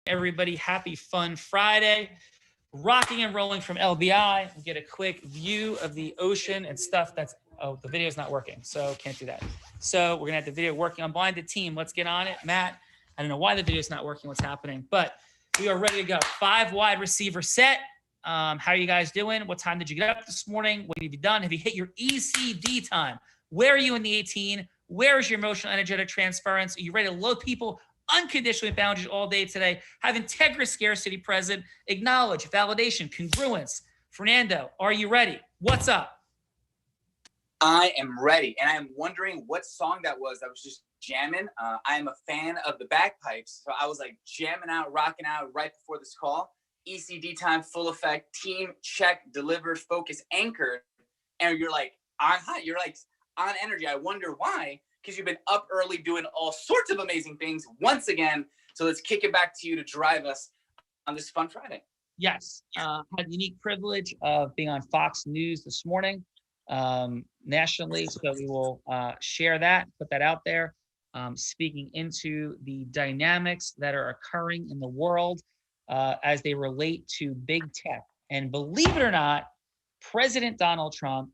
Everybody, happy fun Friday. Rocking and rolling from LBI. We get a quick view of the ocean and stuff that's, oh, the video's not working, so can't do that. So we're gonna have the video working. Unblinded team, let's get on it. Matt, I don't know why the video's not working, what's happening, but we are ready to go. 5 wide receiver set. How are you guys doing? What time did you get up this morning? What have you done? Have you hit your ECD time? Where are you in the 18? Where is your emotional energetic transference? Are you ready to load people unconditionally with boundaries all day today? Have integrity, scarcity present, acknowledge, validation, congruence. Fernando, are you ready? What's up? I am ready, and I am wondering what song that was just jamming. I am a fan of the bagpipes, so I was like jamming out, rocking out right before this call. ECD time, full effect, team check, delivered, focus, anchored, and you're like on high, you're like on energy. I wonder why, because you've been up early doing all sorts of amazing things once again. So let's kick it back to you to drive us on this fun Friday. Yes, had the unique privilege of being on Fox News this morning nationally, so we will share that, put that out there, speaking into the dynamics that are occurring in the world as they relate to big tech. And believe it or not, President Donald Trump,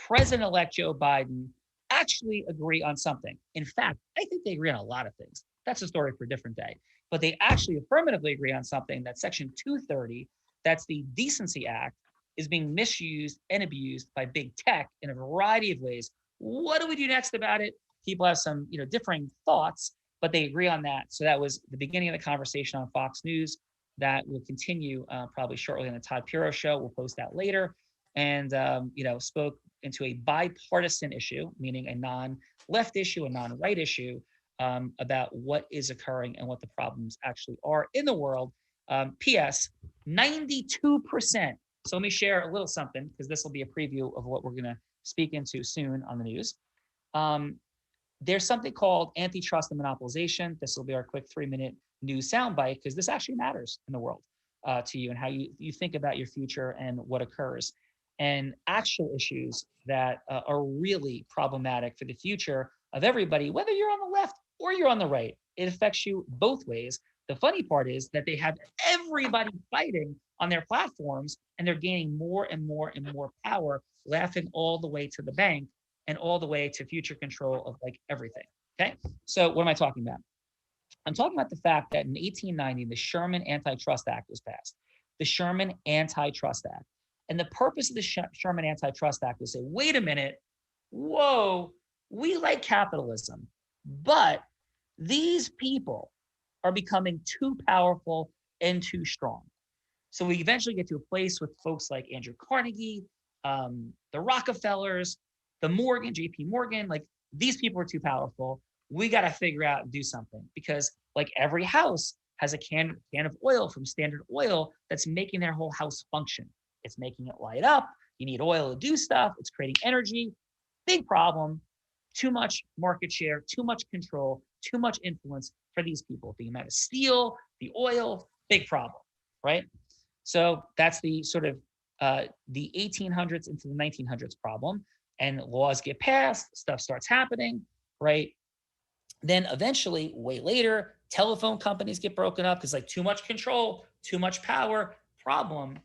President-elect Joe Biden actually agree on something. In fact, I think they agree on a lot of things. That's a story for a different day. But they actually affirmatively agree on something, that Section 230, that's the Decency Act, is being misused and abused by big tech in a variety of ways. What do we do next about it? People have some, differing thoughts, but they agree on that. So that was the beginning of the conversation on Fox News. That will continue probably shortly on the Todd Puro show. We'll post that later. And spoke into a bipartisan issue, meaning a non-left issue, a non-right issue, about what is occurring and what the problems actually are in the world. P.S. 92%. So let me share a little something, because this will be a preview of what we're going to speak into soon on the news. There's something called antitrust and monopolization. This will be our quick 3-minute news soundbite, because this actually matters in the world to you and how you think about your future and what occurs. And actual issues that are really problematic for the future of everybody, whether you're on the left or you're on the right. It affects you both ways. The funny part is that they have everybody fighting on their platforms, and they're gaining more and more and more power, laughing all the way to the bank and all the way to future control of like everything. Okay. So what am I talking about? I'm talking about the fact that in 1890, the Sherman Antitrust Act was passed. The Sherman Antitrust Act. And the purpose of the Sherman Antitrust Act was to say, wait a minute, whoa, we like capitalism, but these people are becoming too powerful and too strong. So we eventually get to a place with folks like Andrew Carnegie, the Rockefellers, the Morgan, JP Morgan, like these people are too powerful. We got to figure out and do something, because like every house has a can of oil from Standard Oil that's making their whole house function. It's making it light up. You need oil to do stuff. It's creating energy. Big problem. Too much market share, too much control, too much influence for these people. The amount of steel, the oil, big problem, right? So that's the sort of the 1800s into the 1900s problem. And laws get passed, stuff starts happening, right? Then eventually, way later, telephone companies get broken up because like too much control, too much power, problem.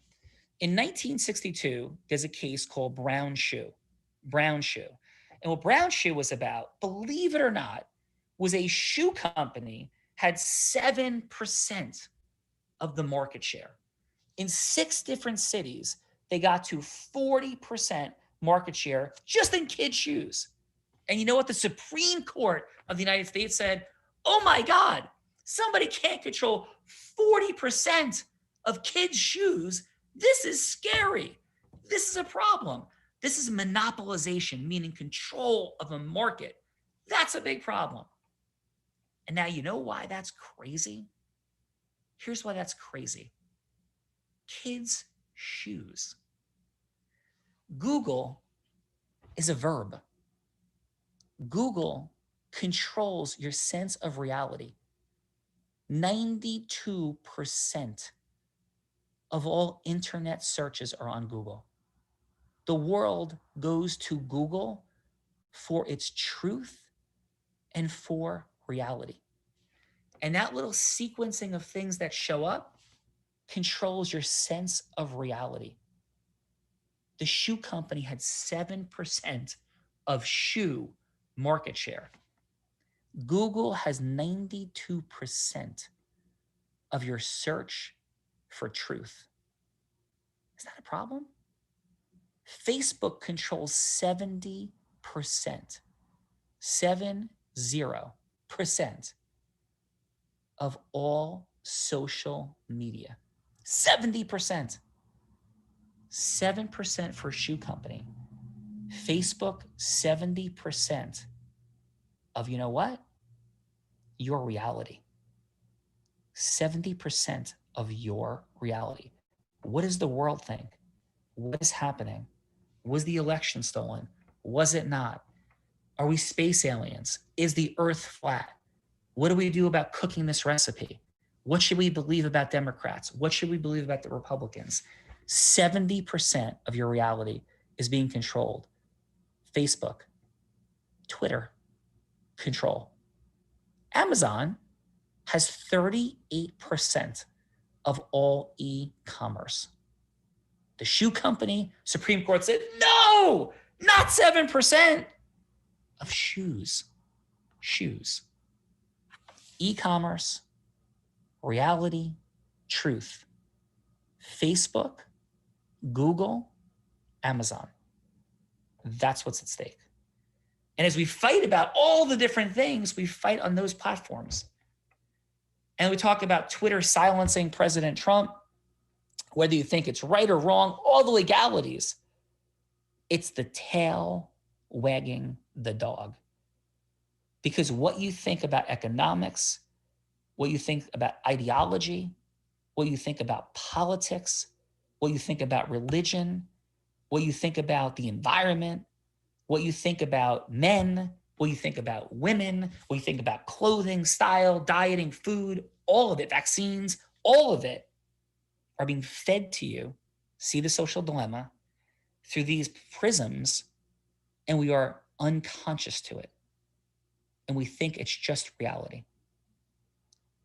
In 1962, there's a case called Brown Shoe. Brown Shoe. And what Brown Shoe was about, believe it or not, was a shoe company had 7% of the market share. In 6 different cities, they got to 40% market share just in kids' shoes. And you know what? The Supreme Court of the United States said, oh my God, somebody can't control 40% of kids' shoes. This is scary. This is a problem. This is monopolization, meaning control of a market. That's a big problem. And now you know why that's crazy? Here's why that's crazy. Kids' shoes. Google is a verb. Google controls your sense of reality. 92% of all internet searches are on Google. The world goes to Google for its truth and for reality. And that little sequencing of things that show up controls your sense of reality. The shoe company had 7% of shoe market share. Google has 92% of your search for truth. Is that a problem? Facebook controls 70%, 70% of all social media. 70%. 7% for a shoe company. Facebook, 70% of, you know what? Your reality. 70% of your reality. What does the world think? What is happening? Was the election stolen? Was it not? Are we space aliens? Is the earth flat? What do we do about cooking this recipe? What should we believe about Democrats? What should we believe about the Republicans? 70% of your reality is being controlled. Facebook, Twitter, control. Amazon has 38% of all e-commerce. The shoe company, Supreme Court said, no, not 7% of shoes. Shoes. E-commerce, reality, truth. Facebook, Google, Amazon. That's what's at stake. And as we fight about all the different things, we fight on those platforms. And we talk about Twitter silencing President Trump, whether you think it's right or wrong, all the legalities. It's the tail wagging the dog. Because what you think about economics, what you think about ideology, what you think about politics, what you think about religion, what you think about the environment, what you think about men, what you think about women, what you think about clothing, style, dieting, food, all of it, vaccines, all of it are being fed to you, see the social dilemma, through these prisms, and we are unconscious to it. And we think it's just reality.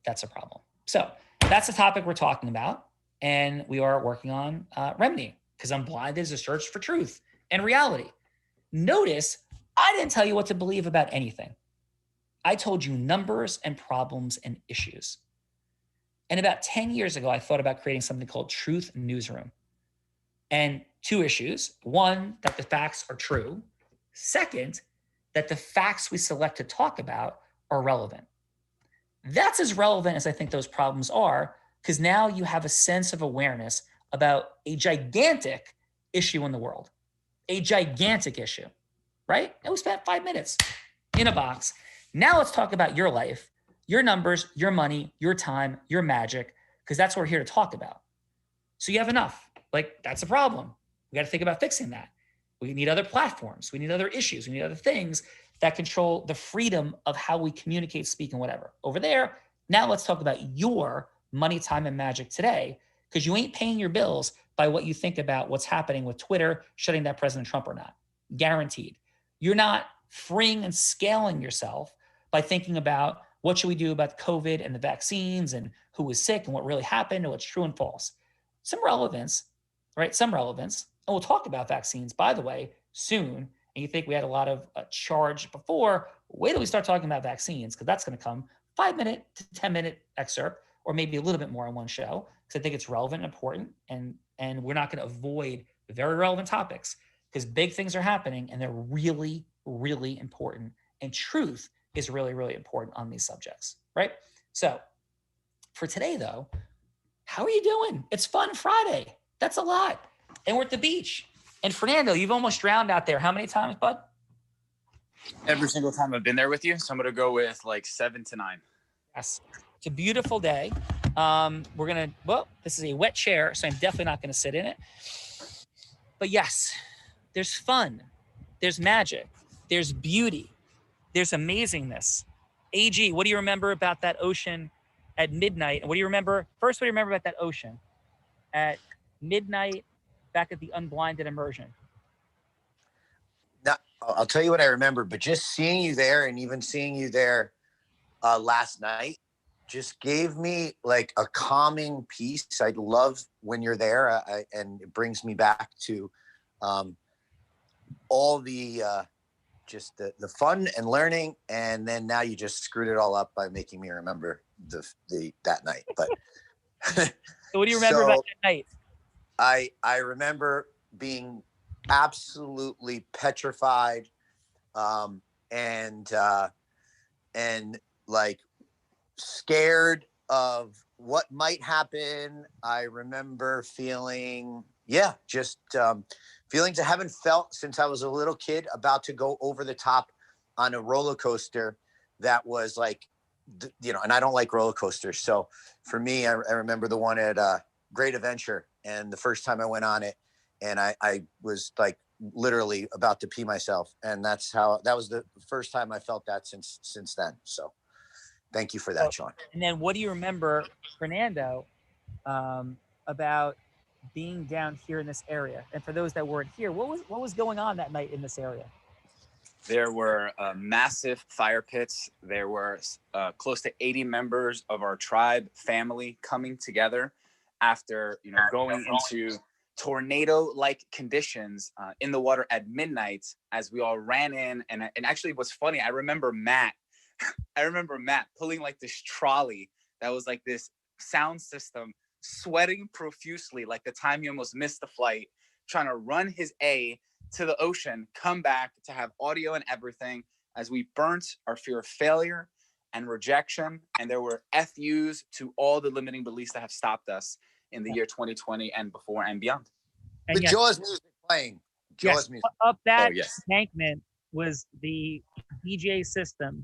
That's a problem. So that's the topic we're talking about. And we are working on remedy, because Unblinded is a search for truth and reality. Notice, I didn't tell you what to believe about anything. I told you numbers and problems and issues. And about 10 years ago, I thought about creating something called Truth Newsroom. And two issues. One, that the facts are true. Second, that the facts we select to talk about are relevant. That's as relevant as I think those problems are, because now you have a sense of awareness about a gigantic issue in the world, a gigantic issue, right? And we spent 5 minutes in a box. Now let's talk about your life, your numbers, your money, your time, your magic, because that's what we're here to talk about. So you have enough. Like, that's a problem. We got to think about fixing that. We need other platforms. We need other issues. We need other things that control the freedom of how we communicate, speak, and whatever. Over there, now let's talk about your money, time, and magic today, because you ain't paying your bills by what you think about what's happening with Twitter shutting down President Trump or not. Guaranteed. You're not freeing and scaling yourself by thinking about what should we do about COVID and the vaccines and who was sick and what really happened and what's true and false. Some relevance, right? Some relevance. And we'll talk about vaccines, by the way, soon. And you think we had a lot of charge before, wait till we start talking about vaccines, because that's going to come 5-minute to 10-minute excerpt, or maybe a little bit more in one show, because I think it's relevant and important. And we're not going to avoid very relevant topics, because big things are happening and they're really, really important. And truth is really, really important on these subjects, right? So for today, though, how are you doing? It's Fun Friday. That's a lot. And we're at the beach. And Fernando, you've almost drowned out there. How many times, bud? Every single time I've been there with you. So I'm going to go with like 7 to 9. Yes. It's a beautiful day. This is a wet chair, so I'm definitely not going to sit in it. But yes, there's fun. There's magic. There's beauty. There's amazingness. AG, what do you remember about that ocean at midnight? And what do you remember about that ocean at midnight back at the Unblinded immersion? Now, I'll tell you what I remember, but just seeing you there, and even seeing you there last night, just gave me like a calming peace. I love when you're there, and it brings me back to all the just the fun and learning. And then now you just screwed it all up by making me remember that night. But so what do you remember about that night? I remember being absolutely petrified, and like scared of what might happen. I remember feeling, just feelings I haven't felt since I was a little kid, about to go over the top on a roller coaster that was like, and I don't like roller coasters. So for me, I remember the one at Great Adventure, and the first time I went on it, and I was like literally about to pee myself. And that was the first time I felt that since then. So thank you for that, Sean. And then what do you remember, Fernando, about being down here in this area? And for those that weren't here, what was going on that night in this area? There were massive fire pits. There were close to 80 members of our tribe family coming together after going into tornado-like conditions in the water at midnight, as we all ran in. And actually, what's funny, I remember Matt pulling like this trolley that was like this sound system, sweating profusely like the time he almost missed the flight, trying to run his A to the ocean, come back to have audio and everything, as we burnt our fear of failure and rejection. And there were FUs to all the limiting beliefs that have stopped us in the year 2020 and before and beyond. And the Jaws music playing. Jaws music. Up that embankment was the DJ system.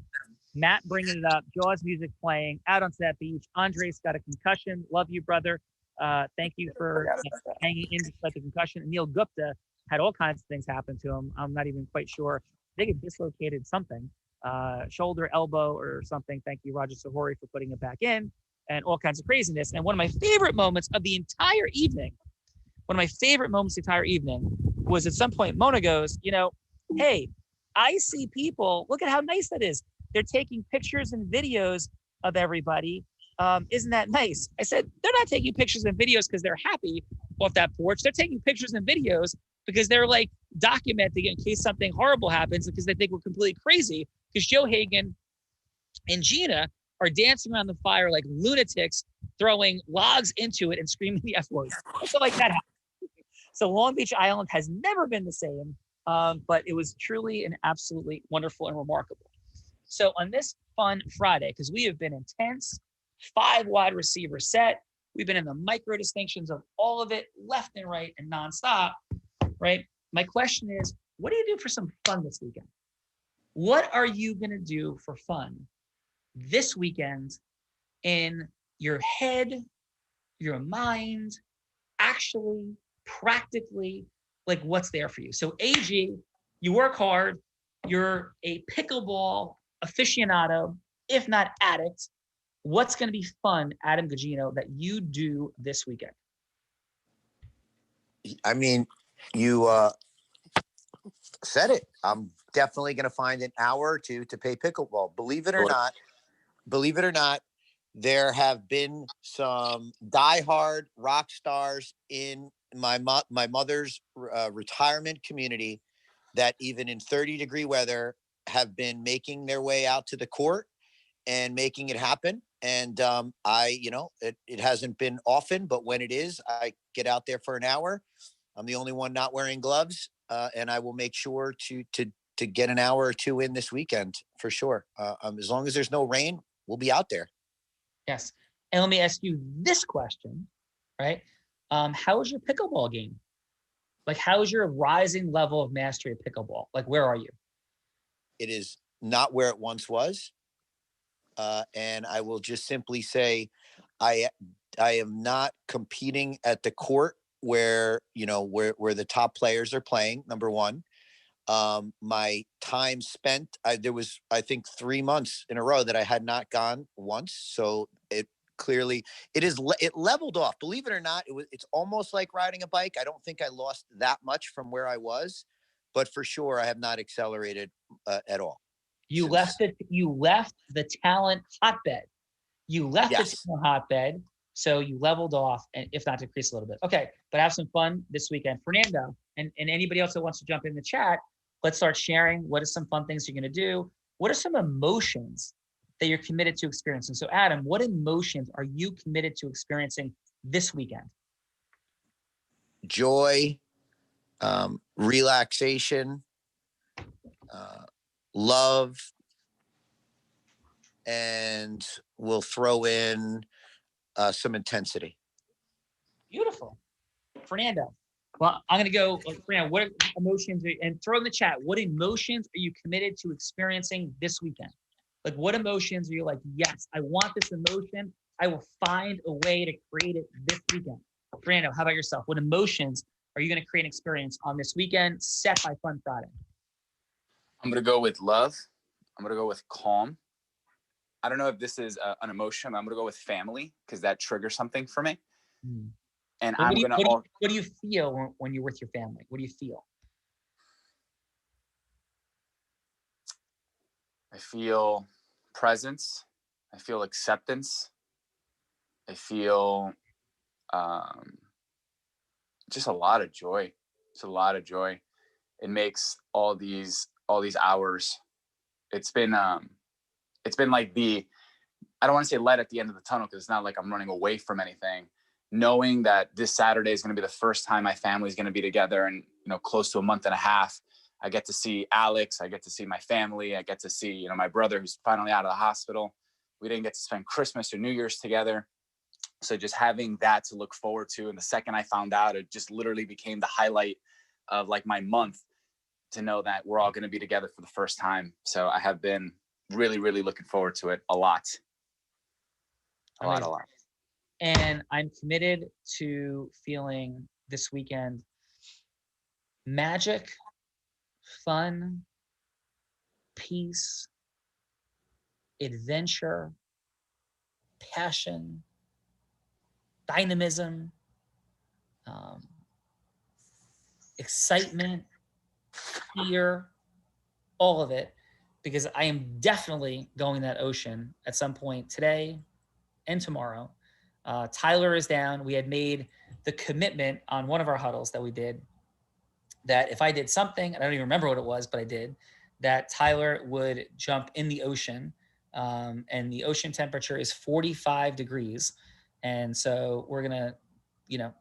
Matt bringing it up, Jaws music playing, out onto that beach. Andres got a concussion. Love you, brother. Thank you for hanging in despite the concussion. And Neil Gupta had all kinds of things happen to him. I'm not even quite sure. I think it dislocated something, shoulder, elbow, or something. Thank you, Roger Sahori, for putting it back in, and all kinds of craziness. And one of my favorite moments of the entire evening, was at some point Mona goes, hey, I see people. Look at how nice that is. They're taking pictures and videos of everybody. Isn't that nice? I said, they're not taking pictures and videos because they're happy off that porch. They're taking pictures and videos because they're like documenting it in case something horrible happens, because they think we're completely crazy, because Joe Hagan and Gina are dancing around the fire like lunatics, throwing logs into it and screaming the F word. So like that happened. So Long Beach Island has never been the same, but it was truly and absolutely wonderful and remarkable. So on this fun Friday, because we have been intense, 5 wide receiver set, we've been in the micro distinctions of all of it, left and right and nonstop, right? My question is, what do you do for some fun this weekend? What are you going to do for fun this weekend in your head, your mind, actually, practically, like what's there for you? So AG, you work hard, you're a pickleball aficionado, if not addict. What's going to be fun, Adam Gugino, that you do this weekend? I mean, you said it. I'm definitely going to find an hour or two to play pickleball. Believe it or not, there have been some diehard rock stars in my mother's retirement community that even in 30-degree weather have been making their way out to the court and making it happen. And it hasn't been often, but when it is, I get out there for an hour. I'm the only one not wearing gloves, and I will make sure to get an hour or two in this weekend for sure. As long as there's no rain, we'll be out there. Yes. And let me ask you this question, right? How is your pickleball game? Like, how is your rising level of mastery of pickleball? Like, where are you? It is not where it once was. And I will just simply say, I am not competing at the court where the top players are playing. Number one, my time spent, there was, I think, 3 months in a row that I had not gone once. So it leveled off. Believe it or not, it's almost like riding a bike. I don't think I lost that much from where I was, but for sure I have not accelerated at all. You left the talent hotbed You left the Yes. hotbed, so you leveled off, and if not decrease a little bit. Okay, but have some fun this weekend. Fernando, and anybody else that wants to jump in the chat, let's start sharing. What are some fun things you're going to do? What are some emotions that you're committed to experiencing? So, Adam, what emotions are you committed to experiencing this weekend? Joy, relaxation, love, and we'll throw in some intensity. Beautiful. Fernando. Well, I'm going to go, Fernando, what emotions, and throw in the chat, what emotions are you committed to experiencing this weekend? Like, what emotions are you like, yes, I want this emotion. I will find a way to create it this weekend. Fernando, how about yourself? What emotions are you going to create an experience on this weekend set by Fun Friday? I'm going to go with love. I'm going to go with calm. I don't know if this is an emotion. I'm going to go with family because that triggers something for me. And What I'm do you, going to... what do you feel when you're with your family? What do you feel? I feel presence. I feel acceptance. I feel just a lot of joy. It's a lot of joy. It makes all these hours. It's been like I don't want to say light at the end of the tunnel because it's not like I'm running away from anything. Knowing that this Saturday is going to be the first time my family is going to be together in, close to a month and a half. I get to see Alex. I get to see my family. I get to see, my brother who's finally out of the hospital. We didn't get to spend Christmas or New Year's together. So just having that to look forward to. And the second I found out, it just literally became the highlight of like my month to know that we're all going to be together for the first time. So I have been really, really looking forward to it a lot. A lot. And I'm committed to feeling this weekend magic, fun, peace, adventure, passion, dynamism, excitement, fear, all of it, because I am definitely going that ocean at some point today and tomorrow. Tyler is down. We had made the commitment on one of our huddles that we did that if I did something, I don't even remember what it was, but I did, that Tyler would jump in the ocean. And the ocean temperature is 45 degrees. And so we're going to,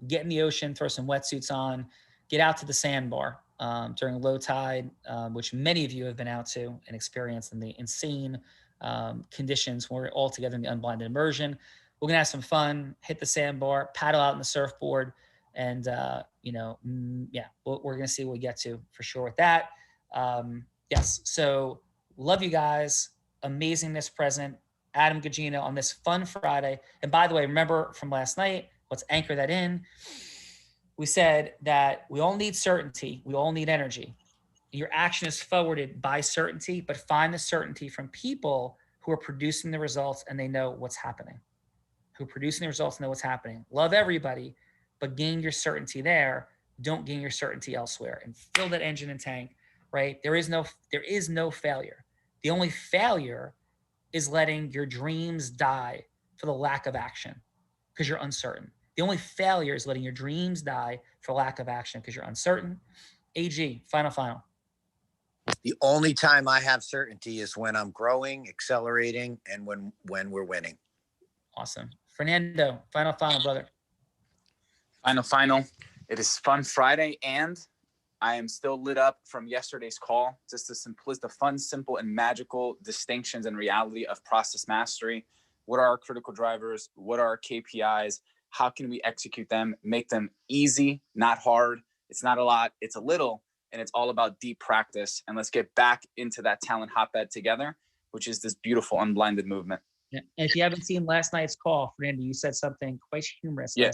get in the ocean, throw some wetsuits on, get out to the sandbar during low tide, which many of you have been out to and experienced in the insane conditions when we're all together in the unblinded immersion. We're going to have some fun, hit the sandbar, paddle out in the surfboard, and we're gonna see what we get to for sure with that. Yes, so love you guys. Amazingness present. Adam Gugino on this Fun Friday. And by the way, remember from last night, let's anchor that in. We said that we all need certainty. We all need energy. Your action is forwarded by certainty, but find the certainty from people who are producing the results and they know what's happening. Who are producing the results and know what's happening. Love everybody, but gain your certainty there. Don't gain your certainty elsewhere, and fill that engine and tank. Right? There is no failure. The only failure is letting your dreams die for the lack of action because you're uncertain. The only failure is letting your dreams die for lack of action because you're uncertain. AG, final. The only time I have certainty is when I'm growing, accelerating, and when we're winning. Awesome. Fernando, final, brother. Final. It is Fun Friday, and I am still lit up from yesterday's call. Just the fun, simple, and magical distinctions and reality of process mastery. What are our critical drivers? What are our KPIs? How can we execute them? Make them easy, not hard. It's not a lot, it's a little, and it's all about deep practice. And let's get back into that talent hotbed together, which is this beautiful unblinded movement. Yeah. And if you haven't seen last night's call, Fernando, you said something quite humorous. Yeah,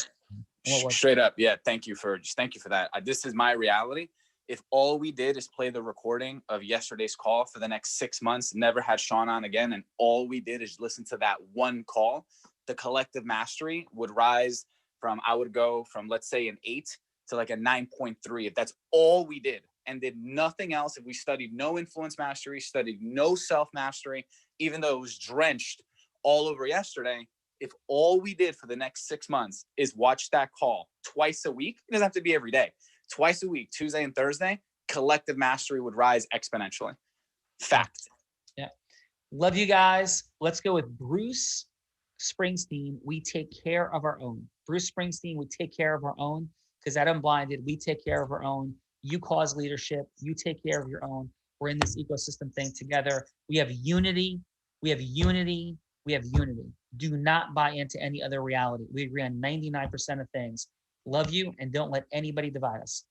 straight up. Yeah, thank you for that. This is my reality. If all we did is play the recording of yesterday's call for the next 6 months, never had Sean on again, and all we did is listen to that one call, the collective mastery would rise from, I would go from, let's say, an 8 to like a 9.3. If that's all we did and did nothing else, if we studied no influence mastery, studied no self mastery, even though it was drenched all over yesterday. If all we did for the next 6 months is watch that call twice a week, it doesn't have to be every day, twice a week, Tuesday and Thursday, collective mastery would rise exponentially. Fact. Yeah. Love you guys. Let's go with Bruce Springsteen. We take care of our own. Bruce Springsteen, we take care of our own, because at Unblinded, we take care of our own. You cause leadership. You take care of your own. We're in this ecosystem thing together. We have unity. We have unity. We have unity. Do not buy into any other reality. We agree on 99% of things. Love you, and don't let anybody divide us.